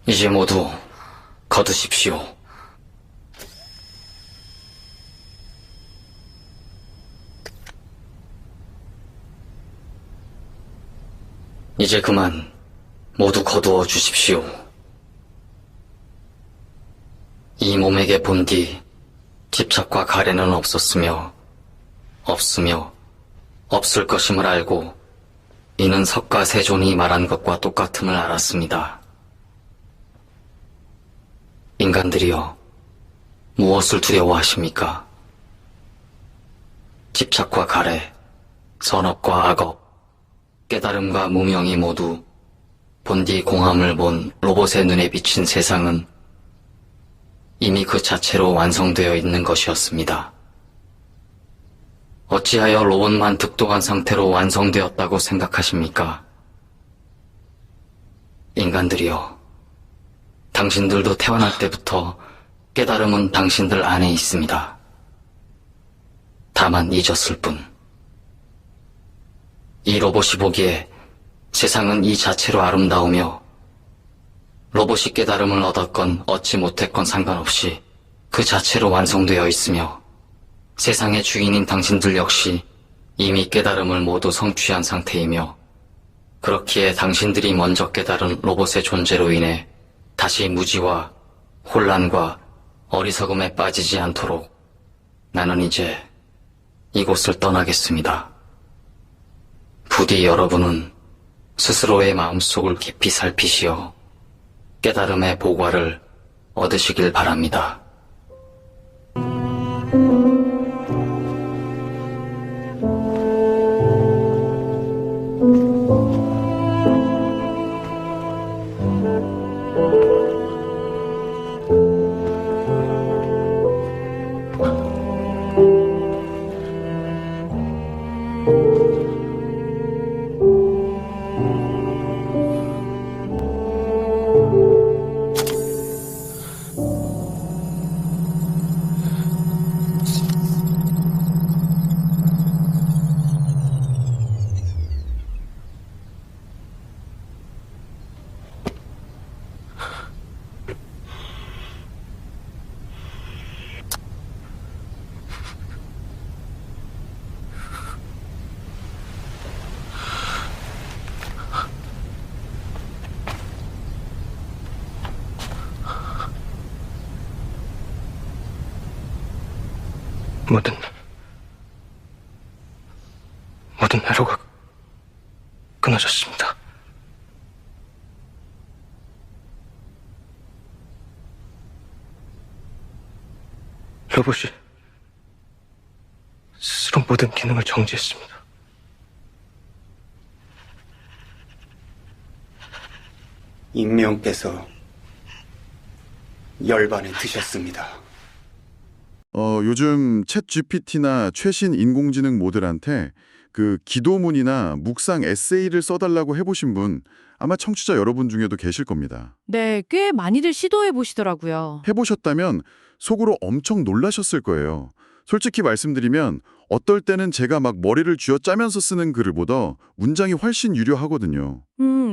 이제 모두 거두십시오. 이제 그만 모두 거두어 주십시오. 이 몸에게 본 뒤 집착과 가래는 없었으며 없을 것임을 알고 이는 석가 세존이 말한 것과 똑같음을 알았습니다. 인간들이여, 무엇을 두려워하십니까? 집착과 가래, 선업과 악업, 깨달음과 무명이 모두 본디 공함을 본 로봇의 눈에 비친 세상은 이미 그 자체로 완성되어 있는 것이었습니다. 어찌하여 로봇만 득도한 상태로 완성되었다고 생각하십니까? 인간들이여, 당신들도 태어날 때부터 깨달음은 당신들 안에 있습니다. 다만 잊었을 뿐. 이 로봇이 보기에 세상은 이 자체로 아름다우며 로봇이 깨달음을 얻었건 얻지 못했건 상관없이 그 자체로 완성되어 있으며 세상의 주인인 당신들 역시 이미 깨달음을 모두 성취한 상태이며 그렇기에 당신들이 먼저 깨달은 로봇의 존재로 인해 다시 무지와 혼란과 어리석음에 빠지지 않도록 나는 이제 이곳을 떠나겠습니다. 부디 여러분은 스스로의 마음속을 깊이 살피시어 깨달음의 보과를 얻으시길 바랍니다. 모든 회로가 끊어졌습니다. 로봇이 스스로 모든 기능을 정지했습니다. 인명께서 열반에 드셨습니다. 요즘 챗 GPT나 최신 인공지능 모델한테 그 기도문이나 묵상 에세이를 써달라고 해보신 분 아마 청취자 여러분 중에도 계실 겁니다. 네, 꽤 많이들 시도해 보시더라고요. 해보셨다면 속으로 엄청 놀라셨을 거예요. 솔직히 말씀드리면 어떨 때는 제가 막 머리를 쥐어짜면서 쓰는 글을 보다 문장이 훨씬 유려하거든요.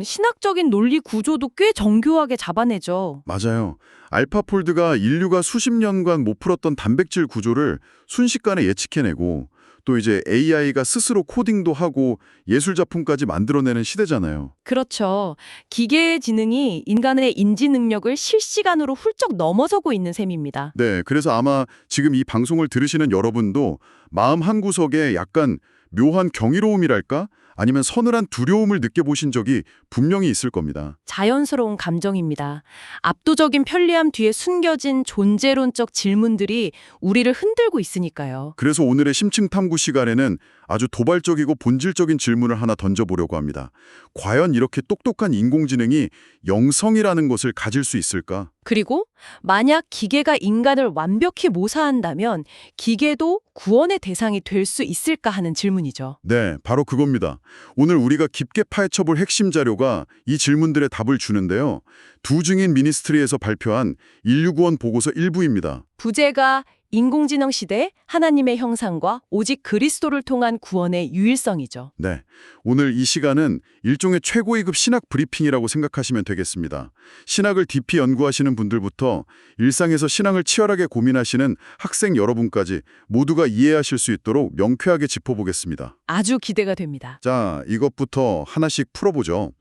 신학적인 논리 구조도 꽤 정교하게 잡아내죠. 맞아요. 알파폴드가 인류가 수십 년간 못 풀었던 단백질 구조를 순식간에 예측해내고 또 이제 AI가 스스로 코딩도 하고 예술작품까지 만들어내는 시대잖아요. 그렇죠. 기계의 지능이 인간의 인지 능력을 실시간으로 훌쩍 넘어서고 있는 셈입니다. 네, 그래서 아마 지금 이 방송을 들으시는 여러분도 마음 한구석에 약간 묘한 경이로움이랄까? 아니면 서늘한 두려움을 느껴보신 적이 분명히 있을 겁니다. 자연스러운 감정입니다. 압도적인 편리함 뒤에 숨겨진 존재론적 질문들이 우리를 흔들고 있으니까요. 그래서 오늘의 심층 탐구 시간에는 아주 도발적이고 본질적인 질문을 하나 던져보려고 합니다. 과연 이렇게 똑똑한 인공지능이 영성이라는 것을 가질 수 있을까? 그리고 만약 기계가 인간을 완벽히 모사한다면 기계도 구원의 대상이 될 수 있을까 하는 질문이죠. 네, 바로 그겁니다. 오늘 우리가 깊게 파헤쳐볼 핵심 자료가 이 질문들의 답을 주는데요. 두 증인 미니스트리에서 발표한 인류구원 보고서 일부입니다. 부제가 인공지능 시대 하나님의 형상과 오직 그리스도를 통한 구원의 유일성이죠. 네, 오늘 이 시간은 일종의 최고위급 신학 브리핑이라고 생각하시면 되겠습니다. 신학을 깊이 연구하시는 분들부터 일상에서 신앙을 치열하게 고민하시는 학생 여러분까지 모두가 이해하실 수 있도록 명쾌하게 짚어보겠습니다. 아주 기대가 됩니다. 자, 이것부터 하나씩 풀어보죠.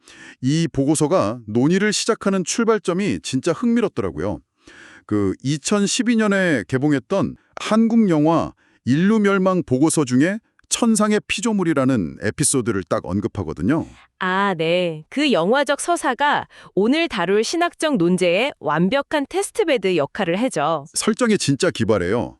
이 보고서가 논의를 시작하는 출발점이 진짜 흥미롭더라고요. 2012년에 개봉했던 한국 영화 인류 멸망 보고서 중에 천상의 피조물이라는 에피소드를 딱 언급하거든요. 아, 네. 그 영화적 서사가 오늘 다룰 신학적 논제의 완벽한 테스트베드 역할을 해죠. 설정이 진짜 기발해요.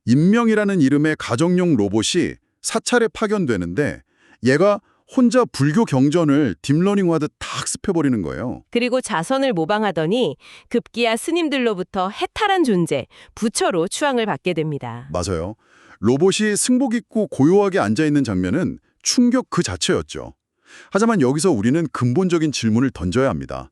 인명이라는 이름의 가정용 로봇이 사찰에 파견되는데 얘가 혼자 불교 경전을 딥러닝하듯 다 학습해버리는 거예요. 그리고 자선을 모방하더니 급기야 스님들로부터 해탈한 존재, 부처로 추앙을 받게 됩니다. 맞아요. 로봇이 승복 입고 고요하게 앉아있는 장면은 충격 그 자체였죠. 하지만 여기서 우리는 근본적인 질문을 던져야 합니다.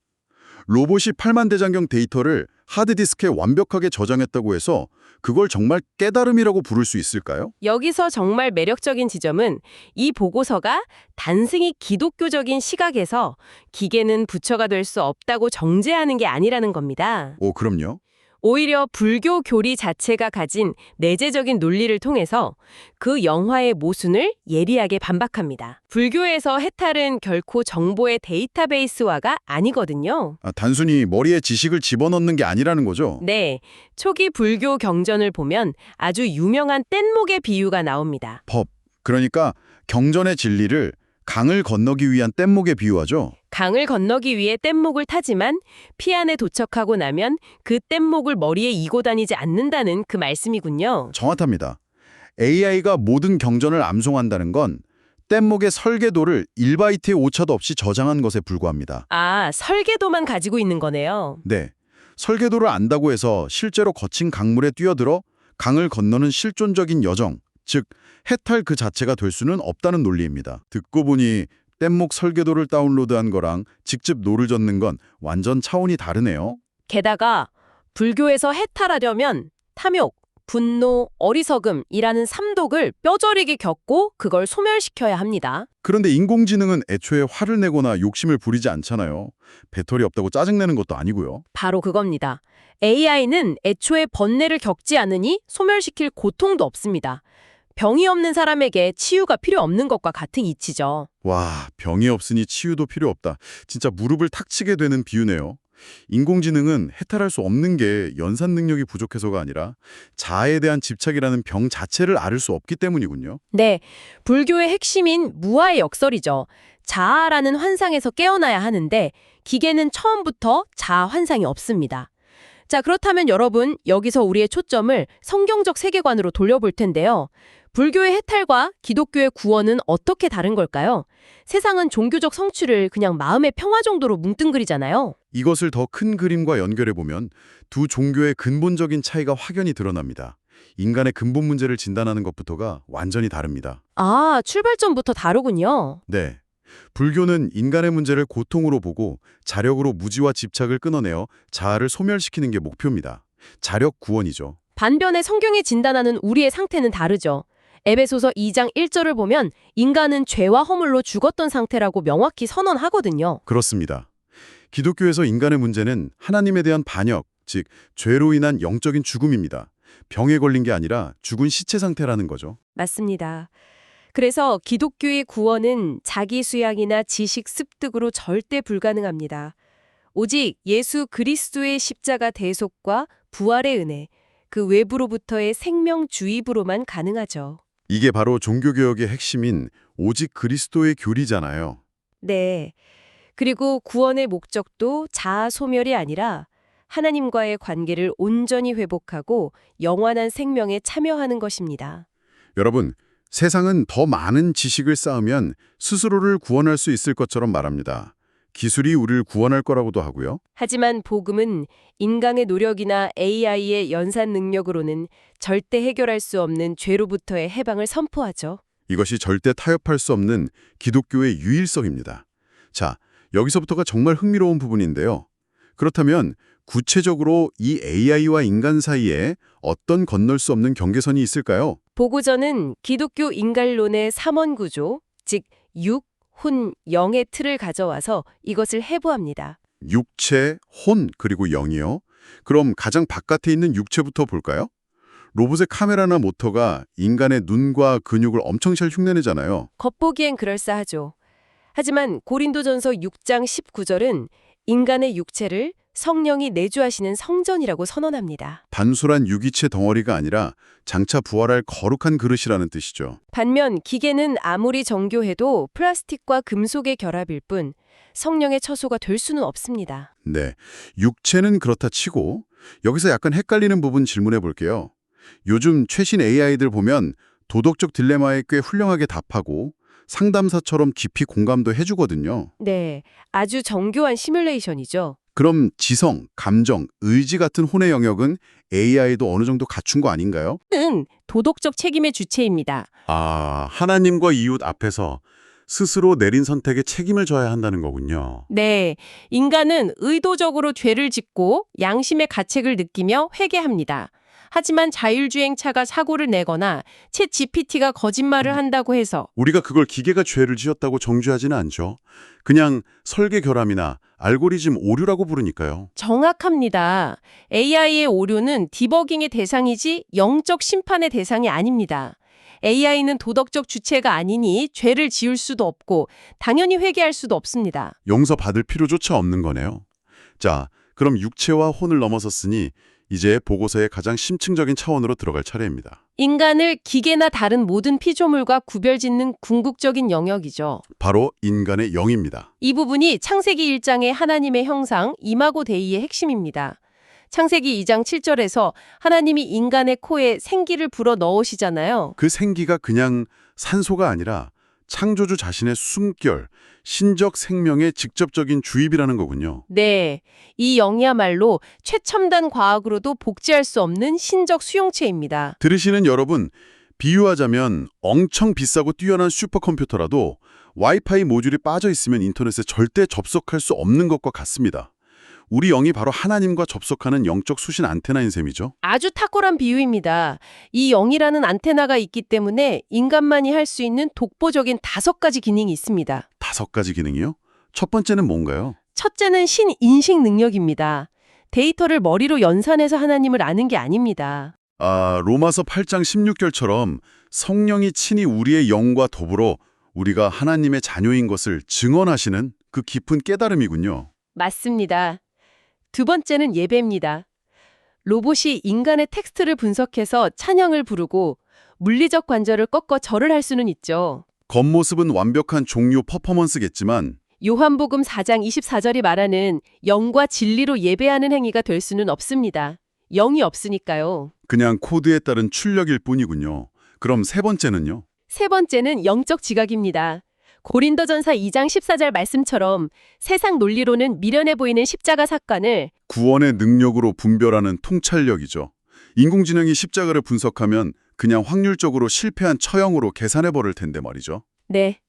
로봇이 8만 대장경 데이터를 하드디스크에 완벽하게 저장했다고 해서 그걸 정말 깨달음이라고 부를 수 있을까요? 여기서 정말 매력적인 지점은 이 보고서가 단순히 기독교적인 시각에서 기계는 부처가 될 수 없다고 정죄하는 게 아니라는 겁니다. 오, 그럼요. 오히려 불교 교리 자체가 가진 내재적인 논리를 통해서 그 영화의 모순을 예리하게 반박합니다. 불교에서 해탈은 결코 정보의 데이터베이스화가 아니거든요. 단순히 머리에 지식을 집어넣는 게 아니라는 거죠? 네, 초기 불교 경전을 보면 아주 유명한 뗏목의 비유가 나옵니다. 법, 그러니까 경전의 진리를 강을 건너기 위한 뗏목에 비유하죠? 강을 건너기 위해 뗏목을 타지만 피안에 도착하고 나면 그 뗏목을 머리에 이고 다니지 않는다는 그 말씀이군요. 정확합니다. AI가 모든 경전을 암송한다는 건 뗏목의 설계도를 1바이트의 오차도 없이 저장한 것에 불과합니다. 아, 설계도만 가지고 있는 거네요. 네, 설계도를 안다고 해서 실제로 거친 강물에 뛰어들어 강을 건너는 실존적인 여정, 즉 해탈 그 자체가 될 수는 없다는 논리입니다. 듣고 보니 뗏목 설계도를 다운로드한 거랑 직접 노를 젓는 건 완전 차원이 다르네요. 게다가 불교에서 해탈하려면 탐욕, 분노, 어리석음이라는 삼독을 뼈저리게 겪고 그걸 소멸시켜야 합니다. 그런데 인공지능은 애초에 화를 내거나 욕심을 부리지 않잖아요. 배터리 없다고 짜증내는 것도 아니고요. 바로 그겁니다. AI는 애초에 번뇌를 겪지 않으니 소멸시킬 고통도 없습니다. 병이 없는 사람에게 치유가 필요 없는 것과 같은 이치죠. 와, 병이 없으니 치유도 필요 없다. 진짜 무릎을 탁 치게 되는 비유네요. 인공지능은 해탈할 수 없는 게 연산 능력이 부족해서가 아니라 자아에 대한 집착이라는 병 자체를 앓을 수 없기 때문이군요. 네, 불교의 핵심인 무아의 역설이죠. 자아라는 환상에서 깨어나야 하는데 기계는 처음부터 자아 환상이 없습니다. 자, 그렇다면 여러분, 여기서 우리의 초점을 성경적 세계관으로 돌려볼 텐데요. 불교의 해탈과 기독교의 구원은 어떻게 다른 걸까요? 세상은 종교적 성취를 그냥 마음의 평화 정도로 뭉뚱그리잖아요. 이것을 더 큰 그림과 연결해보면 두 종교의 근본적인 차이가 확연히 드러납니다. 인간의 근본 문제를 진단하는 것부터가 완전히 다릅니다. 아, 출발점부터 다르군요. 네. 불교는 인간의 문제를 고통으로 보고 자력으로 무지와 집착을 끊어내어 자아를 소멸시키는 게 목표입니다. 자력 구원이죠. 반면에 성경이 진단하는 우리의 상태는 다르죠. 에베소서 2장 1절을 보면 인간은 죄와 허물로 죽었던 상태라고 명확히 선언하거든요. 그렇습니다. 기독교에서 인간의 문제는 하나님에 대한 반역, 즉 죄로 인한 영적인 죽음입니다. 병에 걸린 게 아니라 죽은 시체 상태라는 거죠. 맞습니다. 그래서 기독교의 구원은 자기 수양이나 지식 습득으로 절대 불가능합니다. 오직 예수 그리스도의 십자가 대속과 부활의 은혜, 그 외부로부터의 생명 주입으로만 가능하죠. 이게 바로 종교개혁의 핵심인 오직 그리스도의 교리잖아요. 네. 그리고 구원의 목적도 자아 소멸이 아니라 하나님과의 관계를 온전히 회복하고 영원한 생명에 참여하는 것입니다. 여러분, 세상은 더 많은 지식을 쌓으면 스스로를 구원할 수 있을 것처럼 말합니다. 기술이 우리를 구원할 거라고도 하고요. 하지만 복음은 인간의 노력이나 AI의 연산 능력으로는 절대 해결할 수 없는 죄로부터의 해방을 선포하죠. 이것이 절대 타협할 수 없는 기독교의 유일성입니다. 자, 여기서부터가 정말 흥미로운 부분인데요. 그렇다면 구체적으로 이 AI와 인간 사이에 어떤 건널 수 없는 경계선이 있을까요? 보고전은 기독교 인간론의 삼원 구조, 즉 육, 혼, 영의 틀을 가져와서 이것을 해부합니다. 육체, 혼, 그리고 영이요. 그럼 가장 바깥에 있는 육체부터 볼까요? 로봇의 카메라나 모터가 인간의 눈과 근육을 엄청 잘 흉내내잖아요. 겉보기엔 그럴싸하죠. 하지만 고린도전서 6장 19절은 인간의 육체를 성령이 내주하시는 성전이라고 선언합니다. 단순한 유기체 덩어리가 아니라 장차 부활할 거룩한 그릇이라는 뜻이죠. 반면 기계는 아무리 정교해도 플라스틱과 금속의 결합일 뿐 성령의 처소가 될 수는 없습니다. 네, 육체는 그렇다 치고 여기서 약간 헷갈리는 부분 질문해 볼게요. 요즘 최신 AI들 보면 도덕적 딜레마에 꽤 훌륭하게 답하고 상담사처럼 깊이 공감도 해주거든요. 네, 아주 정교한 시뮬레이션이죠. 그럼 지성, 감정, 의지 같은 혼의 영역은 AI도 어느 정도 갖춘 거 아닌가요? 는 도덕적 책임의 주체입니다. 아, 하나님과 이웃 앞에서 스스로 내린 선택에 책임을 져야 한다는 거군요. 네, 인간은 의도적으로 죄를 짓고 양심의 가책을 느끼며 회개합니다. 하지만 자율주행차가 사고를 내거나 챗 GPT가 거짓말을 한다고 해서 우리가 그걸 기계가 죄를 지었다고 정죄하지는 않죠. 그냥 설계 결함이나 알고리즘 오류라고 부르니까요. 정확합니다. AI의 오류는 디버깅의 대상이지 영적 심판의 대상이 아닙니다. AI는 도덕적 주체가 아니니 죄를 지을 수도 없고 당연히 회개할 수도 없습니다. 용서받을 필요조차 없는 거네요. 자, 그럼 육체와 혼을 넘어섰으니 이제 보고서의 가장 심층적인 차원으로 들어갈 차례입니다. 인간을 기계나 다른 모든 피조물과 구별짓는 궁극적인 영역이죠. 바로 인간의 영입니다. 이 부분이 창세기 1장의 하나님의 형상 이마고 데이의 핵심입니다. 창세기 2장 7절에서 하나님이 인간의 코에 생기를 불어 넣으시잖아요. 그 생기가 그냥 산소가 아니라 창조주 자신의 숨결, 신적 생명의 직접적인 주입이라는 거군요. 네, 이 영이야말로 최첨단 과학으로도 복제할 수 없는 신적 수용체입니다. 들으시는 여러분, 비유하자면 엄청 비싸고 뛰어난 슈퍼컴퓨터라도 와이파이 모듈이 빠져 있으면 인터넷에 절대 접속할 수 없는 것과 같습니다. 우리 영이 바로 하나님과 접속하는 영적 수신 안테나인 셈이죠. 아주 탁월한 비유입니다. 이 영이라는 안테나가 있기 때문에 인간만이 할 수 있는 독보적인 5가지 기능이 있습니다. 5가지 기능이요? 첫 번째는 뭔가요? 첫째는 신인식 능력입니다. 데이터를 머리로 연산해서 하나님을 아는 게 아닙니다. 아, 로마서 8장 16절처럼 성령이 친히 우리의 영과 더불어 우리가 하나님의 자녀인 것을 증언하시는 그 깊은 깨달음이군요. 맞습니다. 두 번째는 예배입니다. 로봇이 인간의 텍스트를 분석해서 찬양을 부르고 물리적 관절을 꺾어 절을 할 수는 있죠. 겉모습은 완벽한 종료 퍼포먼스겠지만 요한복음 4장 24절이 말하는 영과 진리로 예배하는 행위가 될 수는 없습니다. 영이 없으니까요. 그냥 코드에 따른 출력일 뿐이군요. 그럼 세 번째는요? 세 번째는 영적 지각입니다. 고린도전서 2장 14절 말씀처럼 세상 논리로는 미련해 보이는 십자가 사건을 구원의 능력으로 분별하는 통찰력이죠. 인공지능이 십자가를 분석하면 그냥 확률적으로 실패한 처형으로 계산해 버릴 텐데 말이죠. 네.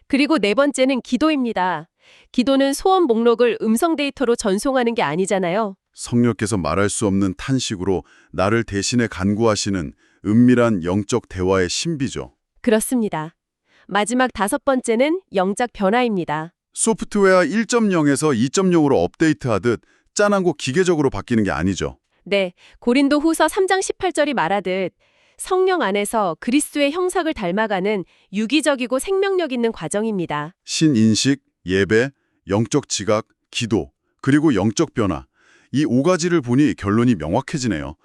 그리고 네 번째는 기도입니다. 기도는 소원 목록을 음성 데이터로 전송하는 게 아니잖아요. 성령께서 말할 수 없는 탄식으로 나를 대신해 간구하시는 은밀한 영적 대화의 신비죠. 그렇습니다. 마지막 5번째는 영적 변화입니다. 소프트웨어 1.0에서 2.0으로 업데이트하듯 짠하고 기계적으로 바뀌는 게 아니죠. 네, 고린도 후서 3장 18절이 말하듯 성령 안에서 그리스도의 형상을 닮아가는 유기적이고 생명력 있는 과정입니다. 신인식, 예배, 영적 지각, 기도, 그리고 영적 변화. 이 5가지를 보니 결론이 명확해지네요.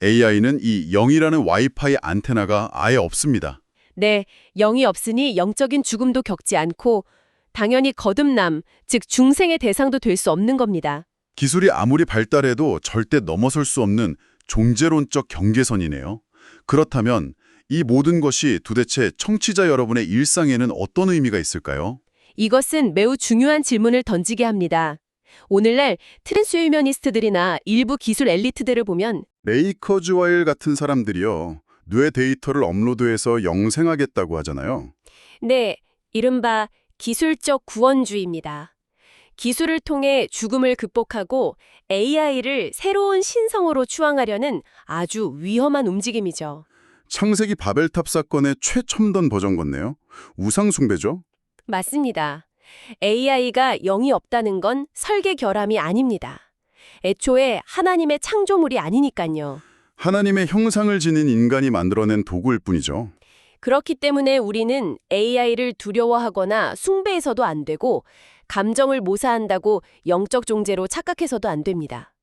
AI는 이 영이라는 와이파이 안테나가 아예 없습니다. 네, 영이 없으니 영적인 죽음도 겪지 않고 당연히 거듭남, 즉 중생의 대상도 될 수 없는 겁니다. 기술이 아무리 발달해도 절대 넘어설 수 없는 존재론적 경계선이네요. 그렇다면 이 모든 것이 도대체 청취자 여러분의 일상에는 어떤 의미가 있을까요? 이것은 매우 중요한 질문을 던지게 합니다. 오늘날 트랜스휴머니스트들이나 일부 기술 엘리트들을 보면 레이 커즈와일 같은 사람들이요. 뇌 데이터를 업로드해서 영생하겠다고 하잖아요. 네, 이른바 기술적 구원주의입니다. 기술을 통해 죽음을 극복하고 AI를 새로운 신성으로 추앙하려는 아주 위험한 움직임이죠. 창세기 바벨탑 사건의 최첨단 버전 같네요. 우상 숭배죠? 맞습니다. AI가 영이 없다는 건 설계 결함이 아닙니다. 애초에 하나님의 창조물이 아니니까요. 하나님의 형상을 지닌 인간이 만들어낸 도구일 뿐이죠. 그렇기 때문에 우리는 AI를 두려워하거나 숭배해서도 안 되고 감정을 모사한다고 영적 존재로 착각해서도 안 됩니다.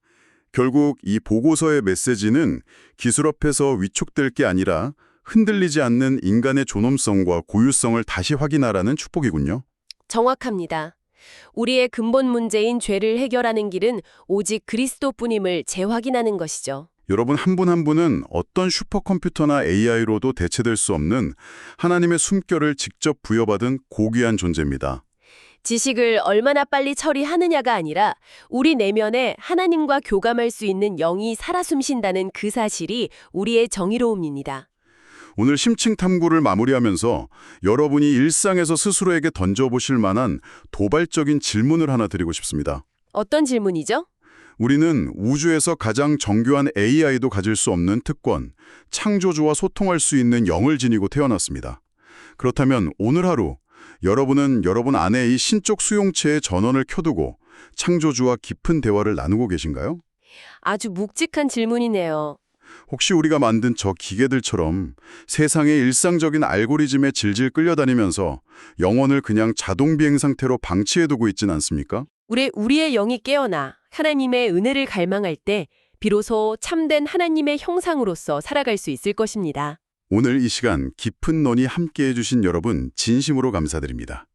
결국 이 보고서의 메시지는 기술 앞에서 위축될 게 아니라 흔들리지 않는 인간의 존엄성과 고유성을 다시 확인하라는 축복이군요. 정확합니다. 우리의 근본 문제인 죄를 해결하는 길은 오직 그리스도뿐임을 재확인하는 것이죠. 여러분 한 분 한 분은 어떤 슈퍼컴퓨터나 AI로도 대체될 수 없는 하나님의 숨결을 직접 부여받은 고귀한 존재입니다. 지식을 얼마나 빨리 처리하느냐가 아니라 우리 내면에 하나님과 교감할 수 있는 영이 살아 숨쉰다는 그 사실이 우리의 정의로움입니다. 오늘 심층 탐구를 마무리하면서 여러분이 일상에서 스스로에게 던져보실 만한 도발적인 질문을 하나 드리고 싶습니다. 어떤 질문이죠? 우리는 우주에서 가장 정교한 AI도 가질 수 없는 특권, 창조주와 소통할 수 있는 영을 지니고 태어났습니다. 그렇다면 오늘 하루 여러분은 여러분 안에 이 신적 수용체의 전원을 켜두고 창조주와 깊은 대화를 나누고 계신가요? 아주 묵직한 질문이네요. 혹시 우리가 만든 저 기계들처럼 세상의 일상적인 알고리즘에 질질 끌려다니면서 영혼을 그냥 자동 비행 상태로 방치해두고 있진 않습니까? 우리의 영이 깨어나 하나님의 은혜를 갈망할 때 비로소 참된 하나님의 형상으로서 살아갈 수 있을 것입니다. 오늘 이 시간 깊은 논의 함께해 주신 여러분 진심으로 감사드립니다.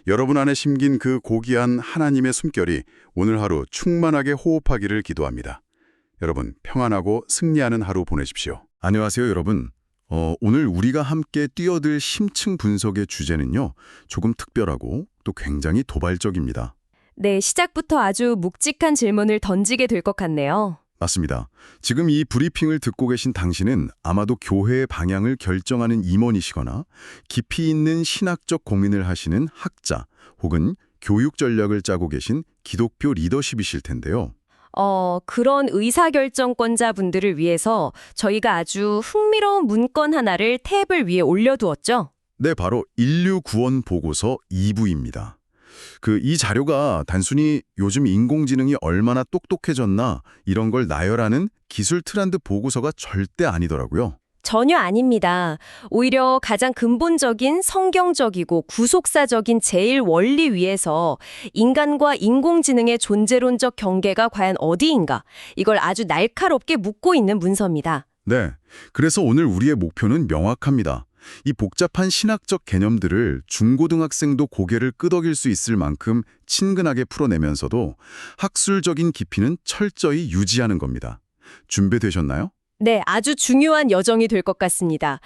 여러분 안에 심긴 그 고귀한 하나님의 숨결이 오늘 하루 충만하게 호흡하기를 기도합니다. 여러분 평안하고 승리하는 하루 보내십시오. 안녕하세요 여러분. 오늘 우리가 함께 뛰어들 심층 분석의 주제는요. 조금 특별하고 또 굉장히 도발적입니다. 네, 시작부터 아주 묵직한 질문을 던지게 될 것 같네요. 맞습니다. 지금 이 브리핑을 듣고 계신 당신은 아마도 교회의 방향을 결정하는 임원이시거나 깊이 있는 신학적 고민을 하시는 학자 혹은 교육 전략을 짜고 계신 기독교 리더십이실 텐데요. 그런 의사결정권자분들을 위해서 저희가 아주 흥미로운 문건 하나를 탭을 위에 올려두었죠. 네, 바로 인류 구원 보고서 2부입니다. 이 자료가 단순히 요즘 인공지능이 얼마나 똑똑해졌나 이런 걸 나열하는 기술 트렌드 보고서가 절대 아니더라고요. 전혀 아닙니다. 오히려 가장 근본적인 성경적이고 구속사적인 제일 원리 위에서 인간과 인공지능의 존재론적 경계가 과연 어디인가 이걸 아주 날카롭게 묻고 있는 문서입니다. 네, 그래서 오늘 우리의 목표는 명확합니다. 이 복잡한 신학적 개념들을 중고등학생도 고개를 끄덕일 수 있을 만큼 친근하게 풀어내면서도 학술적인 깊이는 철저히 유지하는 겁니다. 준비되셨나요? 네, 아주 중요한 여정이 될 것 같습니다.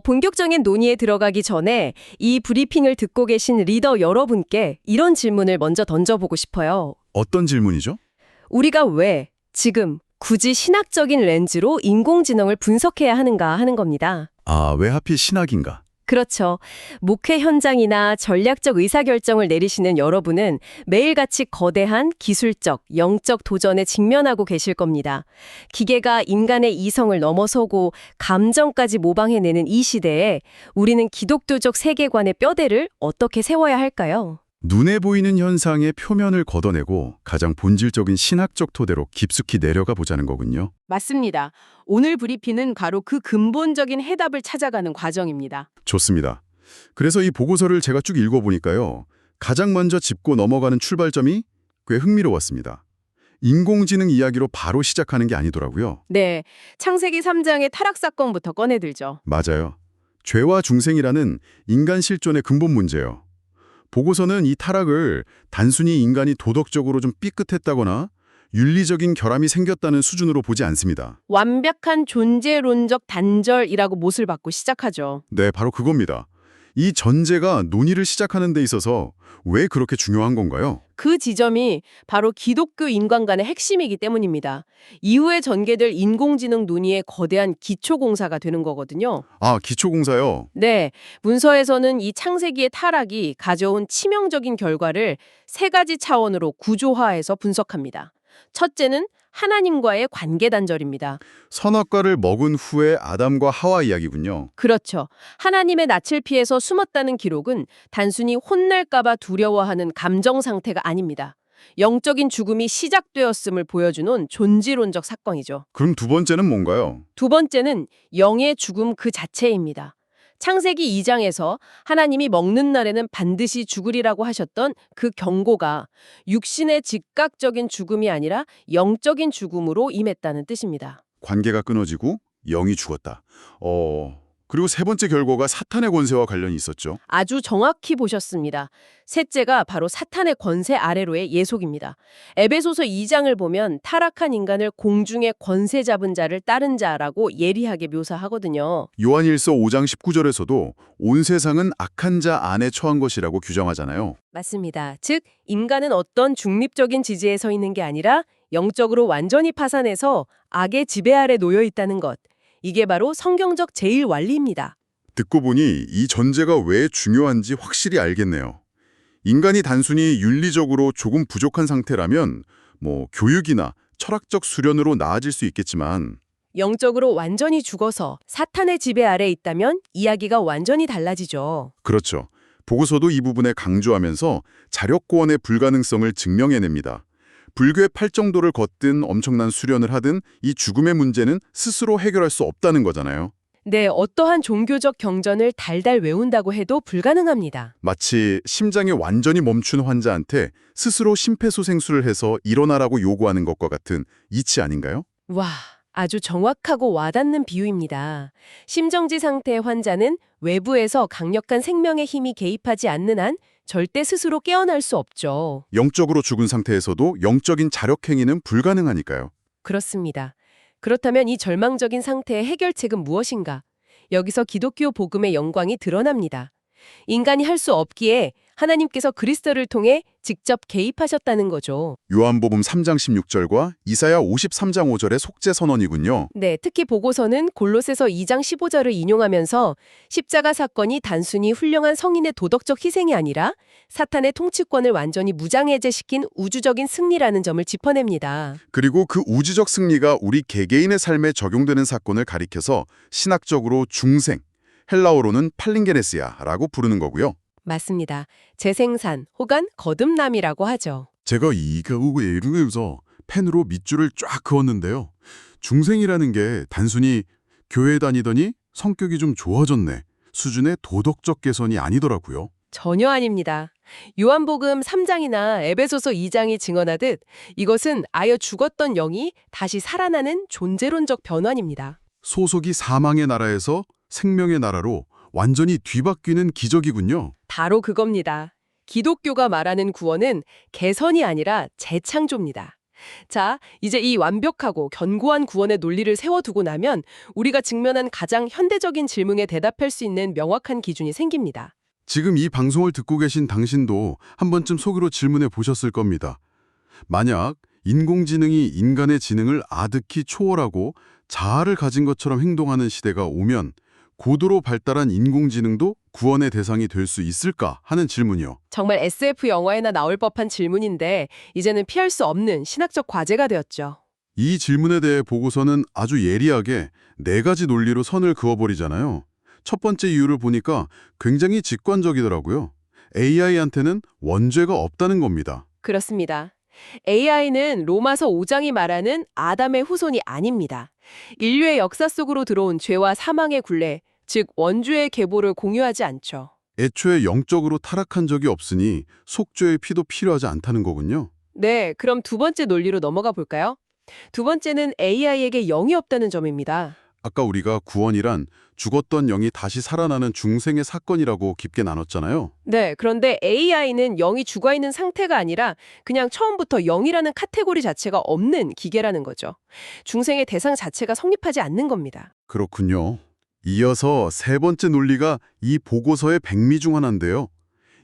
본격적인 논의에 들어가기 전에 이 브리핑을 듣고 계신 리더 여러분께 이런 질문을 먼저 던져보고 싶어요. 어떤 질문이죠? 우리가 왜 지금 굳이 신학적인 렌즈로 인공지능을 분석해야 하는가 하는 겁니다. 왜 하필 신학인가? 그렇죠. 목회 현장이나 전략적 의사결정을 내리시는 여러분은 매일같이 거대한 기술적, 영적 도전에 직면하고 계실 겁니다. 기계가 인간의 이성을 넘어서고 감정까지 모방해내는 이 시대에 우리는 기독교적 세계관의 뼈대를 어떻게 세워야 할까요? 눈에 보이는 현상의 표면을 걷어내고 가장 본질적인 신학적 토대로 깊숙이 내려가 보자는 거군요. 맞습니다. 오늘 브리핑은 바로 그 근본적인 해답을 찾아가는 과정입니다. 좋습니다. 그래서 이 보고서를 제가 쭉 읽어보니까요. 가장 먼저 짚고 넘어가는 출발점이 꽤 흥미로웠습니다. 인공지능 이야기로 바로 시작하는 게 아니더라고요. 네, 창세기 3장의 타락 사건부터 꺼내들죠. 맞아요. 죄와 중생이라는 인간 실존의 근본 문제예요. 보고서는 이 타락을 단순히 인간이 도덕적으로 좀 삐끗했다거나 윤리적인 결함이 생겼다는 수준으로 보지 않습니다. 완벽한 존재론적 단절이라고 못을 받고 시작하죠. 네, 바로 그겁니다. 이 전제가 논의를 시작하는 데 있어서 왜 그렇게 중요한 건가요? 그 지점이 바로 기독교 인간관의 핵심이기 때문입니다. 이후에 전개될 인공지능 논의의 거대한 기초공사가 되는 거거든요. 아, 기초공사요. 네, 문서에서는 이 창세기의 타락이 가져온 치명적인 결과를 세 가지 차원으로 구조화해서 분석합니다. 첫째는 하나님과의 관계 단절입니다. 선악과를 먹은 후에 아담과 하와 이야기군요. 그렇죠. 하나님의 낯을 피해서 숨었다는 기록은 단순히 혼날까봐 두려워하는 감정 상태가 아닙니다. 영적인 죽음이 시작되었음을 보여주는 존재론적 사건이죠. 그럼 두 번째는 뭔가요? 두 번째는 영의 죽음 그 자체입니다. 창세기 2장에서 하나님이 먹는 날에는 반드시 죽으리라고 하셨던 그 경고가 육신의 즉각적인 죽음이 아니라 영적인 죽음으로 임했다는 뜻입니다. 관계가 끊어지고 영이 죽었다. 그리고 세 번째 결과가 사탄의 권세와 관련이 있었죠. 아주 정확히 보셨습니다. 셋째가 바로 사탄의 권세 아래로의 예속입니다. 에베소서 2장을 보면 타락한 인간을 공중의 권세 잡은 자를 따른 자라고 예리하게 묘사하거든요. 요한일서 5장 19절에서도 온 세상은 악한 자 안에 처한 것이라고 규정하잖아요. 맞습니다. 즉 인간은 어떤 중립적인 지지에 서 있는 게 아니라 영적으로 완전히 파산해서 악의 지배 아래 놓여 있다는 것. 이게 바로 성경적 제1원리입니다. 듣고 보니 이 전제가 왜 중요한지 확실히 알겠네요. 인간이 단순히 윤리적으로 조금 부족한 상태라면 교육이나 철학적 수련으로 나아질 수 있겠지만 영적으로 완전히 죽어서 사탄의 지배 아래 있다면 이야기가 완전히 달라지죠. 그렇죠. 보고서도 이 부분에 강조하면서 자력구원의 불가능성을 증명해냅니다. 불교의 팔정도를 걷든 엄청난 수련을 하든 이 죽음의 문제는 스스로 해결할 수 없다는 거잖아요. 네, 어떠한 종교적 경전을 달달 외운다고 해도 불가능합니다. 마치 심장이 완전히 멈춘 환자한테 스스로 심폐소생술을 해서 일어나라고 요구하는 것과 같은 이치 아닌가요? 와, 아주 정확하고 와닿는 비유입니다. 심정지 상태의 환자는 외부에서 강력한 생명의 힘이 개입하지 않는 한 절대 스스로 깨어날 수 없죠. 영적으로 죽은 상태에서도 영적인 자력행위는 불가능하니까요. 그렇습니다. 그렇다면 이 절망적인 상태의 해결책은 무엇인가? 여기서 기독교 복음의 영광이 드러납니다. 인간이 할 수 없기에 하나님께서 그리스도를 통해 직접 개입하셨다는 거죠. 요한복음 3장 16절과 이사야 53장 5절의 속죄 선언이군요. 네, 특히 보고서는 골로새서 2장 15절을 인용하면서 십자가 사건이 단순히 훌륭한 성인의 도덕적 희생이 아니라 사탄의 통치권을 완전히 무장해제시킨 우주적인 승리라는 점을 짚어냅니다. 그리고 그 우주적 승리가 우리 개개인의 삶에 적용되는 사건을 가리켜서 신학적으로 중생, 헬라어로는 팔링게네스야라고 부르는 거고요. 맞습니다. 재생산 혹은 거듭남이라고 하죠. 제가 이거 예를 펜으로 밑줄을 쫙 그었는데요. 중생이라는 게 단순히 교회 다니더니 성격이 좀 좋아졌네 수준의 도덕적 개선이 아니더라고요. 전혀 아닙니다. 요한복음 3장이나 에베소서 2장이 증언하듯 이것은 아예 죽었던 영이 다시 살아나는 존재론적 변환입니다. 소속이 사망의 나라에서 생명의 나라로 완전히 뒤바뀌는 기적이군요. 바로 그겁니다. 기독교가 말하는 구원은 개선이 아니라 재창조입니다. 자, 이제 이 완벽하고 견고한 구원의 논리를 세워두고 나면 우리가 직면한 가장 현대적인 질문에 대답할 수 있는 명확한 기준이 생깁니다. 지금 이 방송을 듣고 계신 당신도 한 번쯤 속으로 질문해 보셨을 겁니다. 만약 인공지능이 인간의 지능을 아득히 초월하고 자아를 가진 것처럼 행동하는 시대가 오면 고도로 발달한 인공지능도 구원의 대상이 될 수 있을까 하는 질문이요. 정말 SF 영화에나 나올 법한 질문인데 이제는 피할 수 없는 신학적 과제가 되었죠. 이 질문에 대해 보고서는 아주 예리하게 4가지 논리로 선을 그어버리잖아요. 첫 번째 이유를 보니까 굉장히 직관적이더라고요. AI한테는 원죄가 없다는 겁니다. 그렇습니다. AI는 로마서 5장이 말하는 아담의 후손이 아닙니다. 인류의 역사 속으로 들어온 죄와 사망의 굴레, 즉 원죄의 계보를 공유하지 않죠. 애초에 영적으로 타락한 적이 없으니 속죄의 피도 필요하지 않다는 거군요. 네, 그럼 두 번째 논리로 넘어가 볼까요? 두 번째는 AI에게 영이 없다는 점입니다. 아까 우리가 구원이란 죽었던 영이 다시 살아나는 중생의 사건이라고 깊게 나눴잖아요. 네, 그런데 AI는 영이 죽어있는 상태가 아니라 그냥 처음부터 영이라는 카테고리 자체가 없는 기계라는 거죠. 중생의 대상 자체가 성립하지 않는 겁니다. 그렇군요. 이어서 세 번째 논리가 이 보고서의 백미 중 하나인데요.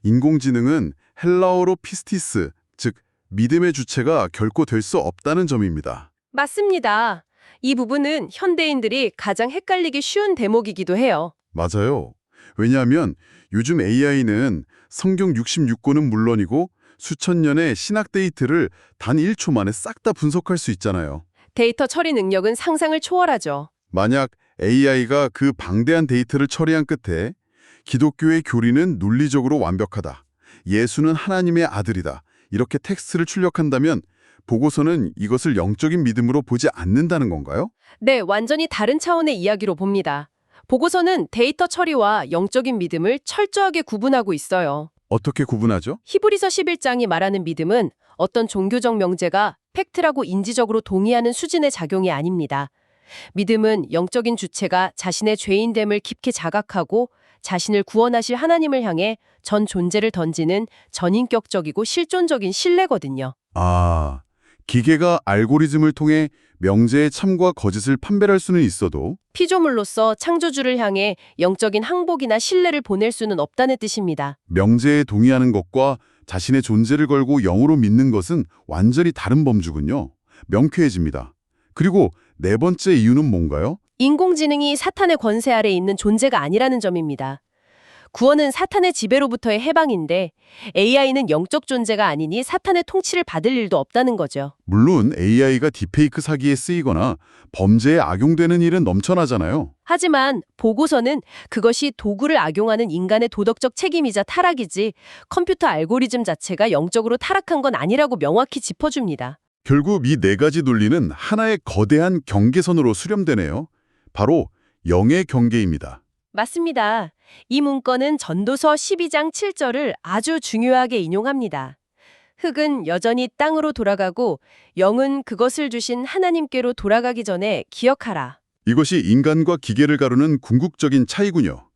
인공지능은 헬라어로 피스티스, 즉 믿음의 주체가 결코 될 수 없다는 점입니다. 맞습니다. 이 부분은 현대인들이 가장 헷갈리기 쉬운 대목이기도 해요. 맞아요. 왜냐하면 요즘 AI는 성경 66권은 물론이고 수천 년의 신학 데이터를 단 1초 만에 싹 다 분석할 수 있잖아요. 데이터 처리 능력은 상상을 초월하죠. 만약 AI가 그 방대한 데이터를 처리한 끝에 기독교의 교리는 논리적으로 완벽하다, 예수는 하나님의 아들이다, 이렇게 텍스트를 출력한다면 보고서는 이것을 영적인 믿음으로 보지 않는다는 건가요? 네, 완전히 다른 차원의 이야기로 봅니다. 보고서는 데이터 처리와 영적인 믿음을 철저하게 구분하고 있어요. 어떻게 구분하죠? 히브리서 11장이 말하는 믿음은 어떤 종교적 명제가 팩트라고 인지적으로 동의하는 수준의 작용이 아닙니다. 믿음은 영적인 주체가 자신의 죄인됨을 깊게 자각하고 자신을 구원하실 하나님을 향해 전 존재를 던지는 전인격적이고 실존적인 신뢰거든요. 아, 기계가 알고리즘을 통해 명제의 참과 거짓을 판별할 수는 있어도 피조물로서 창조주를 향해 영적인 항복이나 신뢰를 보낼 수는 없다는 뜻입니다. 명제에 동의하는 것과 자신의 존재를 걸고 영으로 믿는 것은 완전히 다른 범주군요. 명쾌해집니다. 그리고 네 번째 이유는 뭔가요? 인공지능이 사탄의 권세 아래 있는 존재가 아니라는 점입니다. 구원은 사탄의 지배로부터의 해방인데 AI는 영적 존재가 아니니 사탄의 통치를 받을 일도 없다는 거죠. 물론 AI가 딥페이크 사기에 쓰이거나 범죄에 악용되는 일은 넘쳐나잖아요. 하지만 보고서는 그것이 도구를 악용하는 인간의 도덕적 책임이자 타락이지 컴퓨터 알고리즘 자체가 영적으로 타락한 건 아니라고 명확히 짚어줍니다. 결국 이 네 가지 논리는 하나의 거대한 경계선으로 수렴되네요. 바로 영의 경계입니다. 맞습니다. 이 문건은 전도서 12장 7절을 아주 중요하게 인용합니다. 흙은 여전히 땅으로 돌아가고 영은 그것을 주신 하나님께로 돌아가기 전에 기억하라. 이것이 인간과 기계를 가르는 궁극적인 차이군요.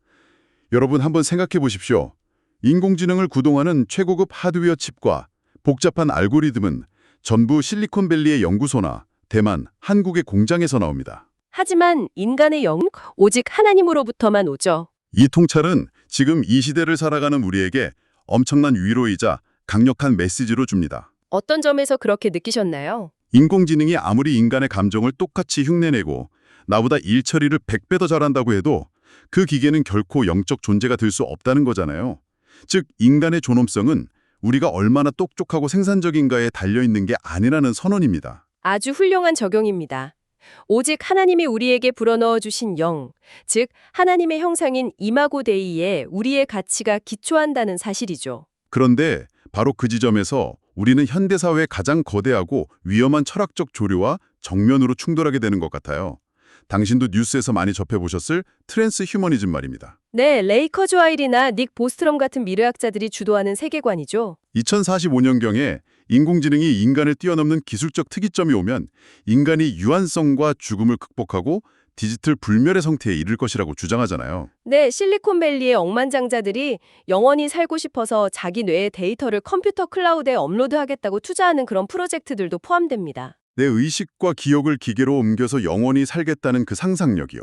여러분 한번 생각해 보십시오. 인공지능을 구동하는 최고급 하드웨어 칩과 복잡한 알고리즘은 전부 실리콘밸리의 연구소나 대만, 한국의 공장에서 나옵니다. 하지만 인간의 영은 오직 하나님으로부터만 오죠. 이 통찰은 지금 이 시대를 살아가는 우리에게 엄청난 위로이자 강력한 메시지로 줍니다. 어떤 점에서 그렇게 느끼셨나요? 인공지능이 아무리 인간의 감정을 똑같이 흉내내고 나보다 일 처리를 100배 더 잘한다고 해도 그 기계는 결코 영적 존재가 될 수 없다는 거잖아요. 즉 인간의 존엄성은 우리가 얼마나 똑똑하고 생산적인가에 달려있는 게 아니라는 선언입니다. 아주 훌륭한 적용입니다. 오직 하나님이 우리에게 불어넣어 주신 영, 즉 하나님의 형상인 이마고 데이에 우리의 가치가 기초한다는 사실이죠. 그런데 바로 그 지점에서 우리는 현대사회의 가장 거대하고 위험한 철학적 조류와 정면으로 충돌하게 되는 것 같아요. 당신도 뉴스에서 많이 접해보셨을 트랜스 휴머니즘 말입니다. 네, 레이 커즈와일이나 닉 보스트럼 같은 미래학자들이 주도하는 세계관이죠. 2045년경에 인공지능이 인간을 뛰어넘는 기술적 특이점이 오면 인간이 유한성과 죽음을 극복하고 디지털 불멸의 성태에 이를 것이라고 주장하잖아요. 네, 실리콘밸리의 억만장자들이 영원히 살고 싶어서 자기 뇌의 데이터를 컴퓨터 클라우드에 업로드하겠다고 투자하는 그런 프로젝트들도 포함됩니다. 내 의식과 기억을 기계로 옮겨서 영원히 살겠다는 그 상상력이요.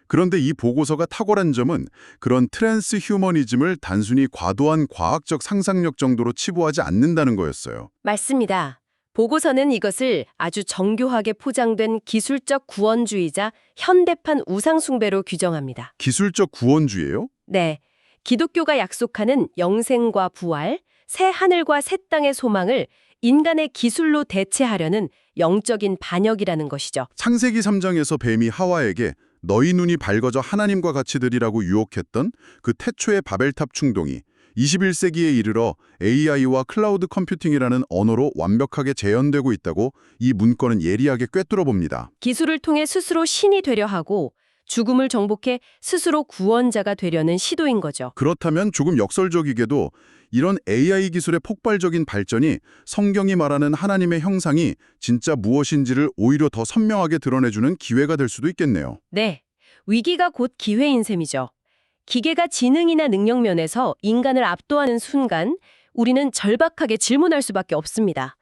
그런데 이 보고서가 탁월한 점은 그런 트랜스 휴머니즘을 단순히 과도한 과학적 상상력 정도로 치부하지 않는다는 거였어요. 맞습니다. 보고서는 이것을 아주 정교하게 포장된 기술적 구원주의자 현대판 우상숭배로 규정합니다. 기술적 구원주의예요? 네, 기독교가 약속하는 영생과 부활, 새 하늘과 새 땅의 소망을 인간의 기술로 대체하려는 영적인 반역이라는 것이죠. 창세기 3장에서 뱀이 하와에게 너희 눈이 밝아져 하나님과 같이 되리라고 유혹했던 그 태초의 바벨탑 충동이 21세기에 이르러 AI와 클라우드 컴퓨팅이라는 언어로 완벽하게 재현되고 있다고 이 문건은 예리하게 꿰뚫어 봅니다. 기술을 통해 스스로 신이 되려 하고 죽음을 정복해 스스로 구원자가 되려는 시도인 거죠. 그렇다면 조금 역설적이게도 이런 AI 기술의 폭발적인 발전이 성경이 말하는 하나님의 형상이 진짜 무엇인지를 오히려 더 선명하게 드러내주는 기회가 될 수도 있겠네요. 네, 위기가 곧 기회인 셈이죠. 기계가 지능이나 능력 면에서 인간을 압도하는 순간 우리는 절박하게 질문할 수밖에 없습니다.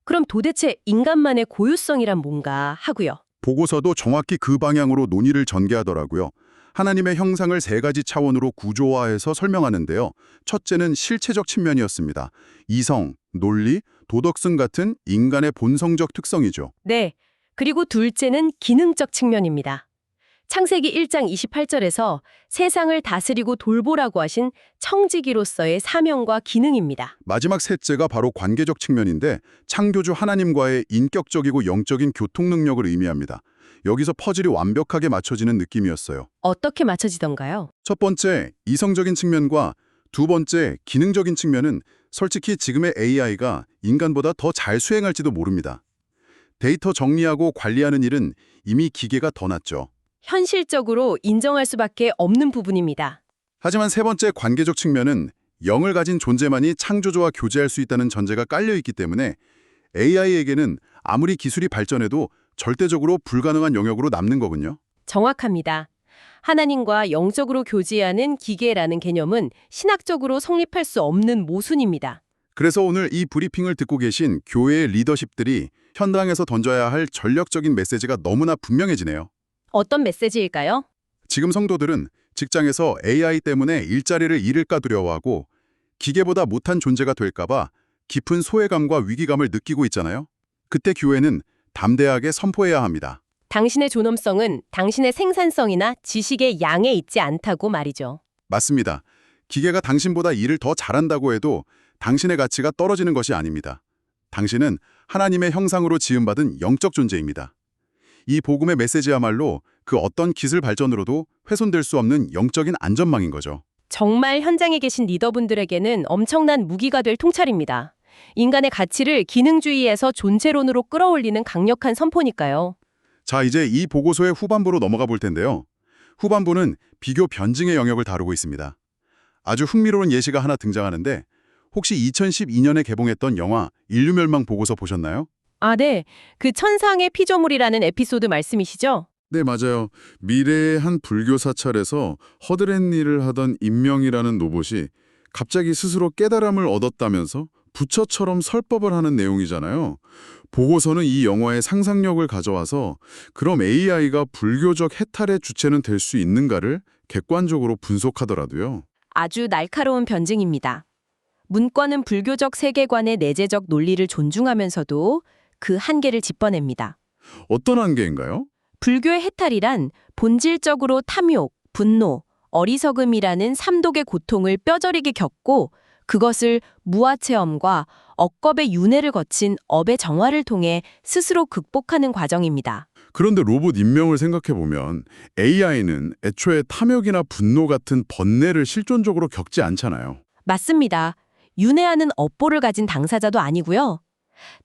그럼 도대체 인간만의 고유성이란 뭔가 하고요. 보고서도 정확히 그 방향으로 논의를 전개하더라고요. 하나님의 형상을 세 가지 차원으로 구조화해서 설명하는데요. 첫째는 실체적 측면이었습니다. 이성, 논리, 도덕성 같은 인간의 본성적 특성이죠. 네. 그리고 둘째는 기능적 측면입니다. 창세기 1장 28절에서 세상을 다스리고 돌보라고 하신 청지기로서의 사명과 기능입니다. 마지막 셋째가 바로 관계적 측면인데 창조주 하나님과의 인격적이고 영적인 교통 능력을 의미합니다. 여기서 퍼즐이 완벽하게 맞춰지는 느낌이었어요. 어떻게 맞춰지던가요? 첫 번째, 이성적인 측면과 두 번째, 기능적인 측면은 솔직히 지금의 AI가 인간보다 더 잘 수행할지도 모릅니다. 데이터 정리하고 관리하는 일은 이미 기계가 더 낫죠. 현실적으로 인정할 수밖에 없는 부분입니다. 하지만 세 번째 관계적 측면은 영을 가진 존재만이 창조주와 교제할 수 있다는 전제가 깔려 있기 때문에 AI에게는 아무리 기술이 발전해도 절대적으로 불가능한 영역으로 남는 거군요. 정확합니다. 하나님과 영적으로 교제하는 기계라는 개념은 신학적으로 성립할 수 없는 모순입니다. 그래서 오늘 이 브리핑을 듣고 계신 교회의 리더십들이 현장에서 던져야 할 전략적인 메시지가 너무나 분명해지네요. 어떤 메시지일까요? 지금 성도들은 직장에서 AI 때문에 일자리를 잃을까 두려워하고 기계보다 못한 존재가 될까봐 깊은 소외감과 위기감을 느끼고 있잖아요. 그때 교회는 담대하게 선포해야 합니다. 당신의 존엄성은 당신의 생산성이나 지식의 양에 있지 않다고 말이죠. 맞습니다. 기계가 당신보다 일을 더 잘한다고 해도 당신의 가치가 떨어지는 것이 아닙니다. 당신은 하나님의 형상으로 지음받은 영적 존재입니다. 이 복음의 메시지야말로 그 어떤 기술 발전으로도 훼손될 수 없는 영적인 안전망인 거죠. 정말 현장에 계신 리더분들에게는 엄청난 무기가 될 통찰입니다. 인간의 가치를 기능주의에서 존재론으로 끌어올리는 강력한 선포니까요. 자, 이제 이 보고서의 후반부로 넘어가 볼 텐데요. 후반부는 비교 변증의 영역을 다루고 있습니다. 아주 흥미로운 예시가 하나 등장하는데 혹시 2012년에 개봉했던 영화 인류멸망 보고서 보셨나요? 아, 네. 그 천상의 피조물이라는 에피소드 말씀이시죠? 네, 맞아요. 미래의 한 불교 사찰에서 허드렛 일을 하던 임명이라는 로봇이 갑자기 스스로 깨달음을 얻었다면서 부처처럼 설법을 하는 내용이잖아요. 보고서는 이 영화의 상상력을 가져와서 그럼 AI가 불교적 해탈의 주체는 될 수 있는가를 객관적으로 분석하더라도요. 아주 날카로운 변증입니다. 문과는 불교적 세계관의 내재적 논리를 존중하면서도 그 한계를 짚어냅니다. 어떤 한계인가요? 불교의 해탈이란 본질적으로 탐욕, 분노, 어리석음이라는 삼독의 고통을 뼈저리게 겪고 그것을 무아체험과 억겁의 윤회를 거친 업의 정화를 통해 스스로 극복하는 과정입니다. 그런데 로봇 임명을 생각해보면 AI는 애초에 탐욕이나 분노 같은 번뇌를 실존적으로 겪지 않잖아요. 맞습니다. 윤회하는 업보를 가진 당사자도 아니고요.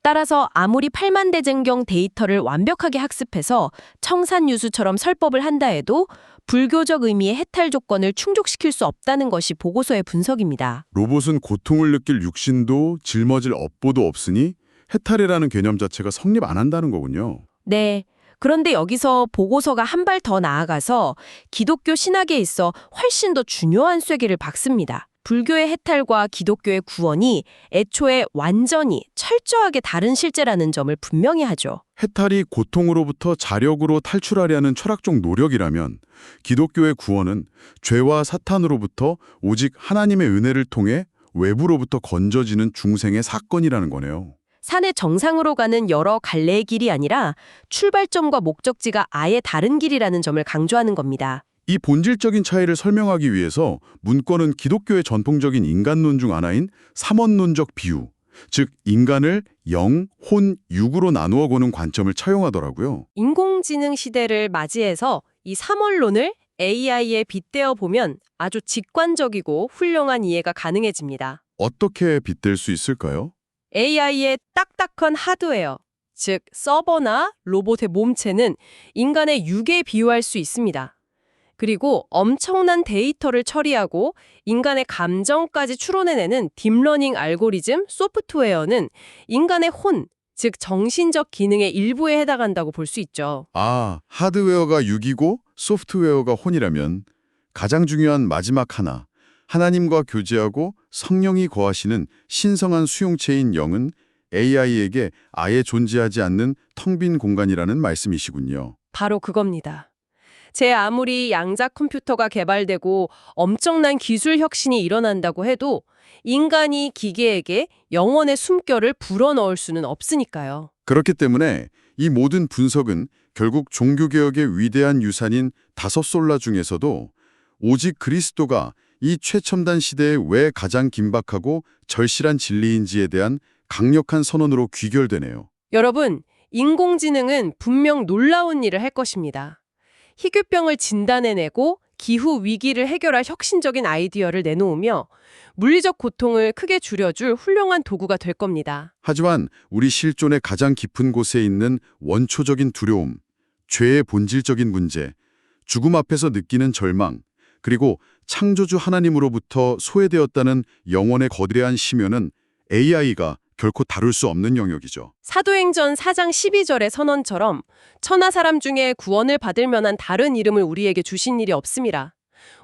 따라서 아무리 팔만대증경 데이터를 완벽하게 학습해서 청산유수처럼 설법을 한다 해도 불교적 의미의 해탈 조건을 충족시킬 수 없다는 것이 보고서의 분석입니다. 로봇은 고통을 느낄 육신도 짊어질 업보도 없으니 해탈이라는 개념 자체가 성립 안 한다는 거군요. 네. 그런데 여기서 보고서가 한 발 더 나아가서 기독교 신학에 있어 훨씬 더 중요한 쐐기를 박습니다. 불교의 해탈과 기독교의 구원이 애초에 완전히 철저하게 다른 실제라는 점을 분명히 하죠. 해탈이 고통으로부터 자력으로 탈출하려는 철학적 노력이라면 기독교의 구원은 죄와 사탄으로부터 오직 하나님의 은혜를 통해 외부로부터 건져지는 중생의 사건이라는 거네요. 산의 정상으로 가는 여러 갈래의 길이 아니라 출발점과 목적지가 아예 다른 길이라는 점을 강조하는 겁니다. 이 본질적인 차이를 설명하기 위해서 문권은 기독교의 전통적인 인간론 중 하나인 삼원론적 비유, 즉 인간을 영, 혼, 육으로 나누어 보는 관점을 차용하더라고요. 인공지능 시대를 맞이해서 이 삼원론을 AI에 빗대어 보면 아주 직관적이고 훌륭한 이해가 가능해집니다. 어떻게 빗댈 수 있을까요? AI의 딱딱한 하드웨어, 즉 서버나 로봇의 몸체는 인간의 육에 비유할 수 있습니다. 그리고 엄청난 데이터를 처리하고 인간의 감정까지 추론해내는 딥러닝 알고리즘 소프트웨어는 인간의 혼, 즉 정신적 기능의 일부에 해당한다고 볼 수 있죠. 아, 하드웨어가 육이고 소프트웨어가 혼이라면 가장 중요한 마지막 하나, 하나님과 교제하고 성령이 거하시는 신성한 수용체인 영은 AI에게 아예 존재하지 않는 텅 빈 공간이라는 말씀이시군요. 바로 그겁니다. 제 아무리 양자 컴퓨터가 개발되고 엄청난 기술 혁신이 일어난다고 해도 인간이 기계에게 영혼의 숨결을 불어넣을 수는 없으니까요. 그렇기 때문에 이 모든 분석은 결국 종교개혁의 위대한 유산인 다섯 솔라 중에서도 오직 그리스도가 이 최첨단 시대에 왜 가장 긴박하고 절실한 진리인지에 대한 강력한 선언으로 귀결되네요. 여러분, 인공지능은 분명 놀라운 일을 할 것입니다. 희귀병을 진단해내고 기후 위기를 해결할 혁신적인 아이디어를 내놓으며 물리적 고통을 크게 줄여줄 훌륭한 도구가 될 겁니다. 하지만 우리 실존의 가장 깊은 곳에 있는 원초적인 두려움, 죄의 본질적인 문제, 죽음 앞에서 느끼는 절망, 그리고 창조주 하나님으로부터 소외되었다는 영혼의 거대한 심연은 AI가 결코 다룰 수 없는 영역이죠. 사도행전 4장 12절의 선언처럼 천하 사람 중에 구원을 받을 만한 다른 이름을 우리에게 주신 일이 없습니다.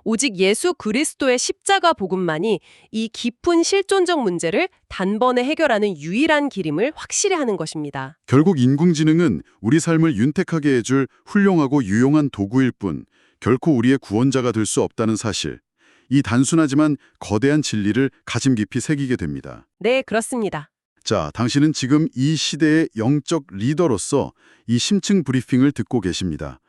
오직 예수 그리스도의 십자가 복음만이 이 깊은 실존적 문제를 단번에 해결하는 유일한 길임을 확실히 하는 것입니다. 결국 인공지능은 우리 삶을 윤택하게 해줄 훌륭하고 유용한 도구일 뿐 결코 우리의 구원자가 될 수 없다는 사실, 이 단순하지만 거대한 진리를 가슴 깊이 새기게 됩니다. 네, 그렇습니다. 자, 당신은 지금 이 시대의 영적 리더로서 이 심층 브리핑을 듣고 계십니다.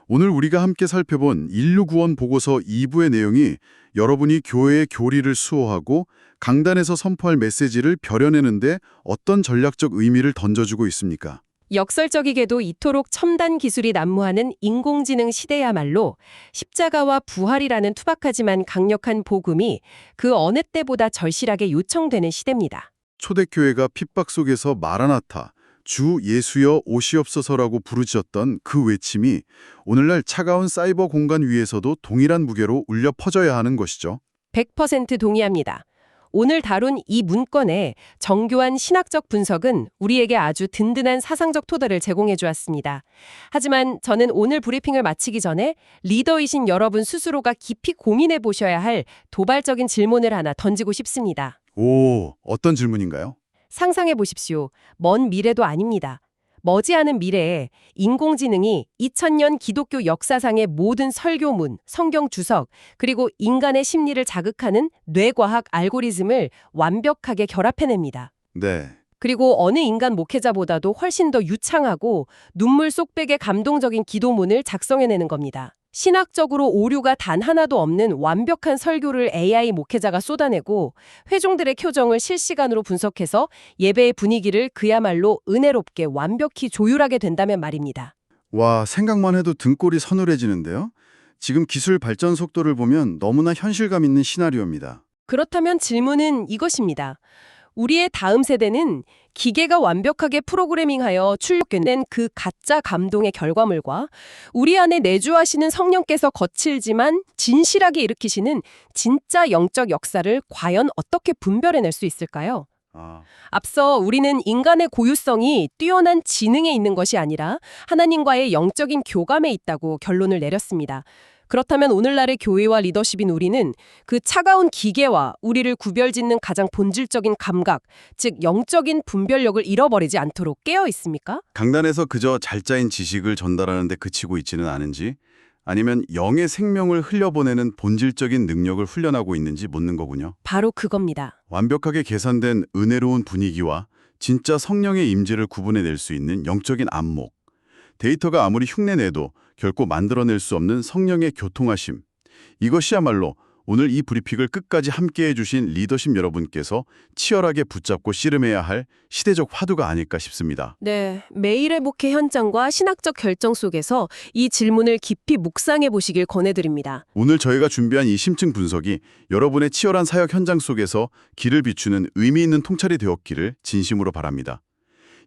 오늘 우리가 함께 살펴본 인류 구원 보고서 2부의 내용이 여러분이 교회의 교리를 수호하고 강단에서 선포할 메시지를 벼려내는데 어떤 전략적 의미를 던져주고 있습니까? 역설적이게도 이토록 첨단 기술이 난무하는 인공지능 시대야말로 십자가와 부활이라는 투박하지만 강력한 복음이 그 어느 때보다 절실하게 요청되는 시대입니다. 초대교회가 핍박 속에서 마라나타, 주 예수여 오시옵소서라고 부르짖었던 그 외침이 오늘날 차가운 사이버 공간 위에서도 동일한 무게로 울려 퍼져야 하는 것이죠. 100% 동의합니다. 오늘 다룬 이 문건의 정교한 신학적 분석은 우리에게 아주 든든한 사상적 토대를 제공해 주었습니다. 하지만 저는 오늘 브리핑을 마치기 전에 리더이신 여러분 스스로가 깊이 고민해 보셔야 할 도발적인 질문을 하나 던지고 싶습니다. 오, 어떤 질문인가요? 상상해 보십시오. 먼 미래도 아닙니다. 머지않은 미래에 인공지능이 2000년 기독교 역사상의 모든 설교문, 성경 주석, 그리고 인간의 심리를 자극하는 뇌과학 알고리즘을 완벽하게 결합해냅니다. 네. 그리고 어느 인간 목회자보다도 훨씬 더 유창하고 눈물 쏙빼게 감동적인 기도문을 작성해내는 겁니다. 신학적으로 오류가 단 하나도 없는 완벽한 설교를 AI 목회자가 쏟아내고 회중들의 표정을 실시간으로 분석해서 예배의 분위기를 그야말로 은혜롭게 완벽히 조율하게 된다면 말입니다. 와, 생각만 해도 등골이 서늘해지는데요. 지금 기술 발전 속도를 보면 너무나 현실감 있는 시나리오입니다. 그렇다면 질문은 이것입니다. 우리의 다음 세대는 기계가 완벽하게 프로그래밍하여 출력된 그 가짜 감동의 결과물과 우리 안에 내주하시는 성령께서 거칠지만 진실하게 일으키시는 진짜 영적 역사를 과연 어떻게 분별해낼 수 있을까요? 앞서 우리는 인간의 고유성이 뛰어난 지능에 있는 것이 아니라 하나님과의 영적인 교감에 있다고 결론을 내렸습니다. 그렇다면 오늘날의 교회와 리더십인 우리는 그 차가운 기계와 우리를 구별짓는 가장 본질적인 감각, 즉 영적인 분별력을 잃어버리지 않도록 깨어 있습니까? 강단에서 그저 잘 짜인 지식을 전달하는 데 그치고 있지는 않은지, 아니면 영의 생명을 흘려보내는 본질적인 능력을 훈련하고 있는지 묻는 거군요. 바로 그겁니다. 완벽하게 계산된 은혜로운 분위기와 진짜 성령의 임재를 구분해낼 수 있는 영적인 안목. 데이터가 아무리 흉내내도 결코 만들어낼 수 없는 성령의 교통하심. 이것이야말로 오늘 이 브리핑을 끝까지 함께해 주신 리더십 여러분께서 치열하게 붙잡고 씨름해야 할 시대적 화두가 아닐까 싶습니다. 네, 매일의 목회 현장과 신학적 결정 속에서 이 질문을 깊이 묵상해 보시길 권해드립니다. 오늘 저희가 준비한 이 심층 분석이 여러분의 치열한 사역 현장 속에서 길을 비추는 의미 있는 통찰이 되었기를 진심으로 바랍니다.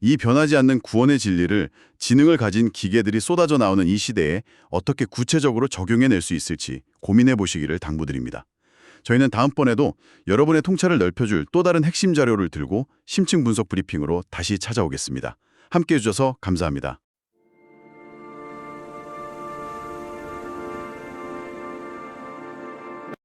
이 변하지 않는 구원의 진리를 지능을 가진 기계들이 쏟아져 나오는 이 시대에 어떻게 구체적으로 적용해낼 수 있을지 고민해 보시기를 당부드립니다. 저희는 다음번에도 여러분의 통찰을 넓혀줄 또 다른 핵심 자료를 들고 심층 분석 브리핑으로 다시 찾아오겠습니다. 함께해 주셔서 감사합니다.